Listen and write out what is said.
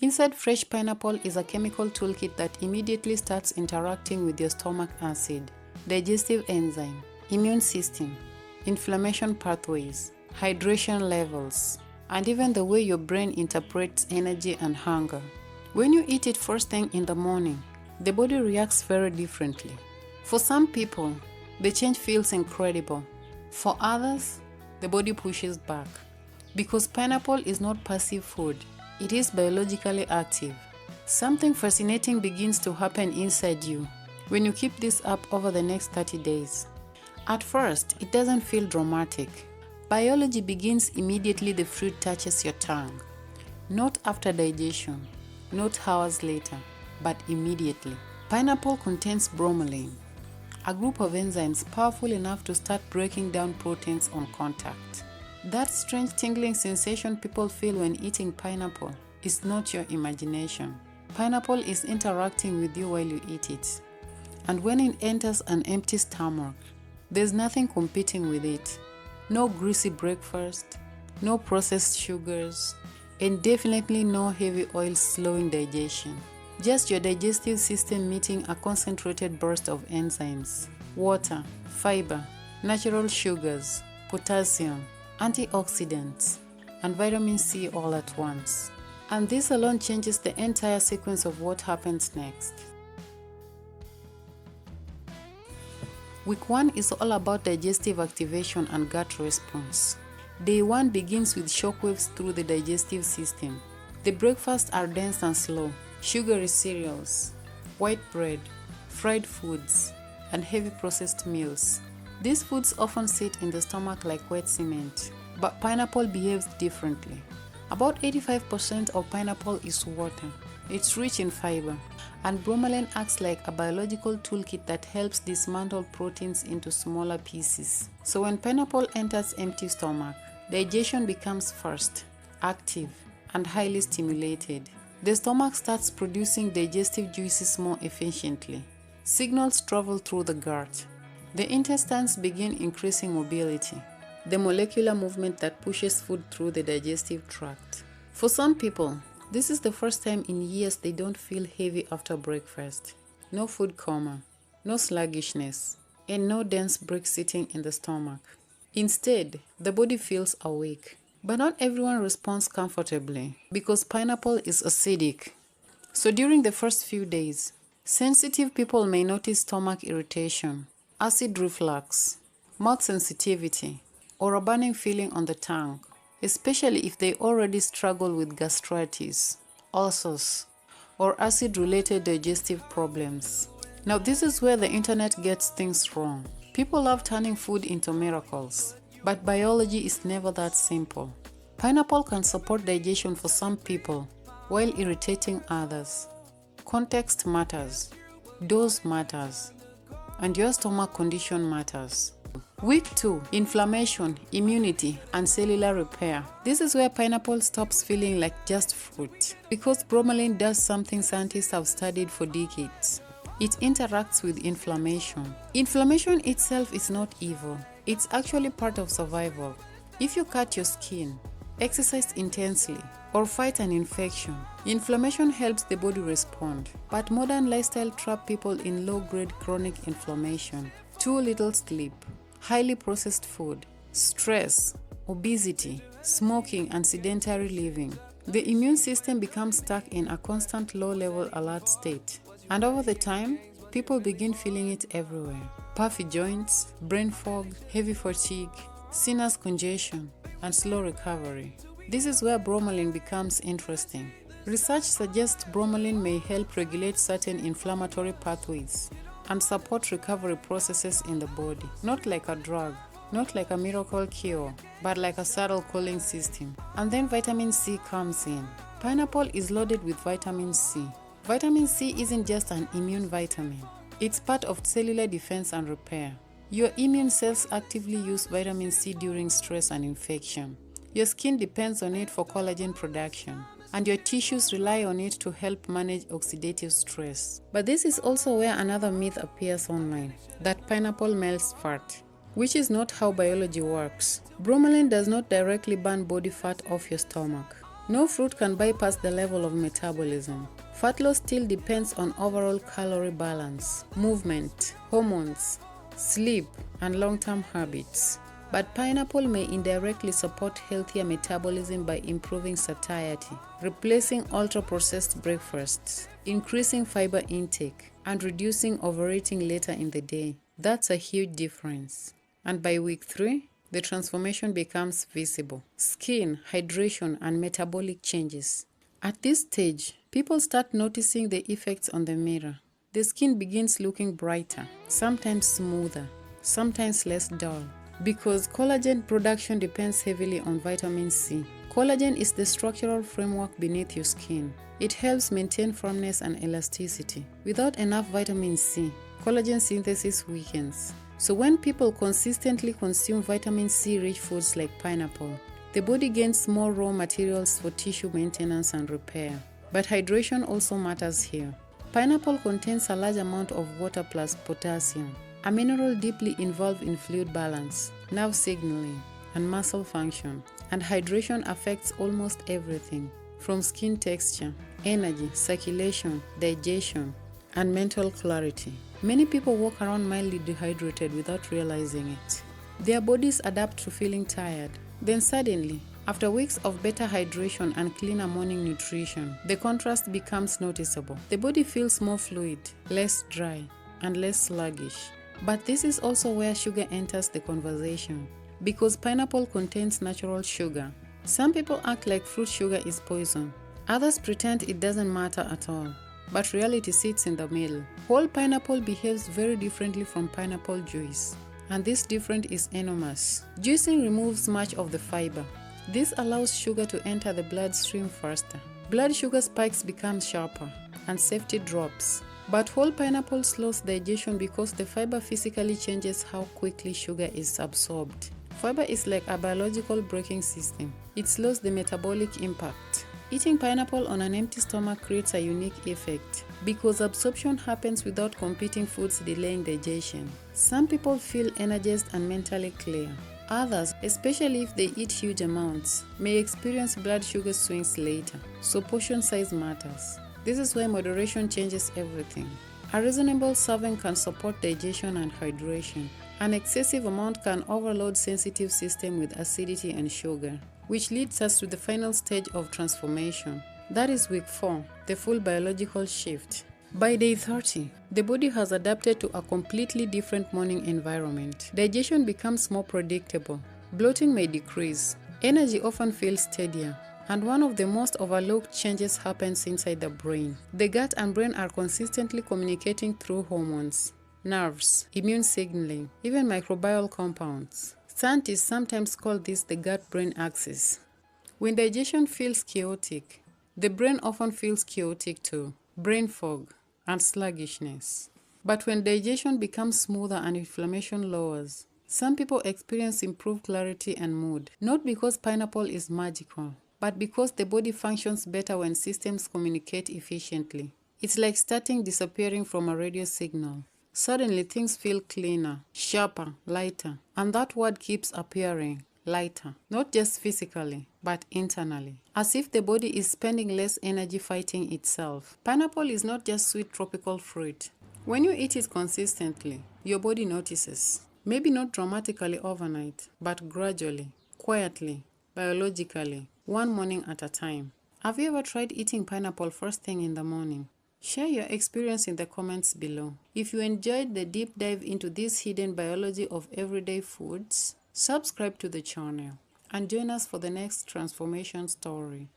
Inside fresh pineapple is a chemical toolkit that immediately starts interacting with your stomach acid, digestive enzyme, immune system, inflammation pathways, hydration levels, and even the way your brain interprets energy and hunger. When you eat it first thing in the morning, the body reacts very differently. For some people, the change feels incredible. For others, the body pushes back. Because pineapple is not passive food, it is biologically active. Something fascinating begins to happen inside you when you keep this up over the next 30 days. At first, it doesn't feel dramatic. Biology begins immediately the fruit touches your tongue. Not after digestion, not hours later, but immediately. Pineapple contains bromelain, a group of enzymes powerful enough to start breaking down proteins on contact. That strange tingling sensation people feel when eating pineapple is not your imagination. Pineapple is interacting with you while you eat it. And when it enters an empty stomach, there's nothing competing with it. No greasy breakfast, no processed sugars, and definitely no heavy oils slowing digestion. Just your digestive system meeting a concentrated burst of enzymes, water, fiber, natural sugars, potassium, antioxidants, and vitamin C all at once. And this alone changes the entire sequence of what happens next. Week 1 is all about digestive activation and gut response. Day 1 begins with shockwaves through the digestive system. The breakfasts are dense and slow, sugary cereals, white bread, fried foods, and heavy processed meals. These foods often sit in the stomach like wet cement, but pineapple behaves differently. About 85% of pineapple is water. It's rich in fiber, and bromelain acts like a biological toolkit that helps dismantle proteins into smaller pieces. So when pineapple enters empty stomach, digestion becomes fast, active, and highly stimulated. The stomach starts producing digestive juices more efficiently. Signals travel through the gut. The intestines begin increasing mobility, the molecular movement that pushes food through the digestive tract. For some people, this is the first time in years they don't feel heavy after breakfast. No food coma, no sluggishness, and no dense brick sitting in the stomach. Instead, the body feels awake. But not everyone responds comfortably because pineapple is acidic. So during the first few days, sensitive people may notice stomach irritation, acid reflux, mouth sensitivity, or a burning feeling on the tongue, especially if they already struggle with gastritis, ulcers, or acid-related digestive problems. Now this is where the internet gets things wrong. People love turning food into miracles. But biology is never that simple. Pineapple can support digestion for some people while irritating others. Context matters, dose matters, and your stomach condition matters. Week 2, inflammation, immunity, and cellular repair. This is where pineapple stops feeling like just fruit, because bromelain does something scientists have studied for decades. It interacts with inflammation. Inflammation itself is not evil. It's actually part of survival. If you cut your skin, exercise intensely, or fight an infection, inflammation helps the body respond. But modern lifestyle trap people in low-grade chronic inflammation. Too little sleep, highly processed food, stress, obesity, smoking, and sedentary living. The immune system becomes stuck in a constant low-level alert state. And over the time, people begin feeling it everywhere. Puffy joints, brain fog, heavy fatigue, sinus congestion, and slow recovery. This is where bromelain becomes interesting. Research suggests bromelain may help regulate certain inflammatory pathways and support recovery processes in the body. Not like a drug, not like a miracle cure, but like a subtle cooling system. And then vitamin C comes in. Pineapple is loaded with vitamin C. Vitamin C isn't just an immune vitamin. It's part of cellular defense and repair. Your immune cells actively use vitamin C during stress and infection. Your skin depends on it for collagen production, and your tissues rely on it to help manage oxidative stress. But this is also where another myth appears online, that pineapple melts fat, which is not how biology works. Bromelain does not directly burn body fat off your stomach. No fruit can bypass the level of metabolism. Fat loss still depends on overall calorie balance, movement, hormones, sleep, and long-term habits. But pineapple may indirectly support healthier metabolism by improving satiety, replacing ultra-processed breakfasts, increasing fiber intake, and reducing overeating later in the day. That's a huge difference. And by week 3, the transformation becomes visible. Skin, hydration, and metabolic changes. At this stage, people start noticing the effects on the mirror. The skin begins looking brighter, sometimes smoother, sometimes less dull. Because collagen production depends heavily on vitamin C. Collagen is the structural framework beneath your skin. It helps maintain firmness and elasticity. Without enough vitamin C, collagen synthesis weakens. So when people consistently consume vitamin C-rich foods like pineapple, the body gains more raw materials for tissue maintenance and repair. But hydration also matters here. Pineapple contains a large amount of water plus potassium, a mineral deeply involved in fluid balance, nerve signaling, and muscle function. And hydration affects almost everything, from skin texture, energy, circulation, digestion, and mental clarity. Many people walk around mildly dehydrated without realizing it. Their bodies adapt to feeling tired. Then suddenly, after weeks of better hydration and cleaner morning nutrition, the contrast becomes noticeable. The body feels more fluid, less dry, and less sluggish. But this is also where sugar enters the conversation, because pineapple contains natural sugar. Some people act like fruit sugar is poison. Others pretend it doesn't matter at all. But reality sits in the middle. Whole pineapple behaves very differently from pineapple juice, and this difference is enormous. Juicing removes much of the fiber. This allows sugar to enter the bloodstream faster. Blood sugar spikes become sharper, and safety drops. But whole pineapple slows digestion because the fiber physically changes how quickly sugar is absorbed. Fiber is like a biological braking system. It slows the metabolic impact. Eating pineapple on an empty stomach creates a unique effect because absorption happens without competing foods delaying digestion. Some people feel energized and mentally clear. Others, especially if they eat huge amounts, may experience blood sugar swings later, so portion size matters. This is why moderation changes everything. A reasonable serving can support digestion and hydration. An excessive amount can overload sensitive system with acidity and sugar, which leads us to the final stage of transformation. That is week 4, the full biological shift. By day 30, the body has adapted to a completely different morning environment. Digestion becomes more predictable. Bloating may decrease. Energy often feels steadier. And one of the most overlooked changes happens inside the brain. The gut and brain are consistently communicating through hormones, nerves, immune signaling, even microbial compounds. Scientists sometimes call this the gut-brain axis. When digestion feels chaotic, the brain often feels chaotic too, brain fog, and sluggishness. But when digestion becomes smoother and inflammation lowers, some people experience improved clarity and mood, not because pineapple is magical, but because the body functions better when systems communicate efficiently. It's like starting disappearing from a radio signal. Suddenly things feel cleaner, sharper, lighter, and that word keeps appearing, lighter, not just physically, but internally, as if the body is spending less energy fighting itself. Pineapple is not just sweet tropical fruit. When you eat it consistently, your body notices. Maybe not dramatically overnight, but gradually, quietly, biologically, one morning at a time. Have you ever tried eating pineapple first thing in the morning? Share your experience in the comments below. If you enjoyed the deep dive into this hidden biology of everyday foods, subscribe to the channel and join us for the next transformation story.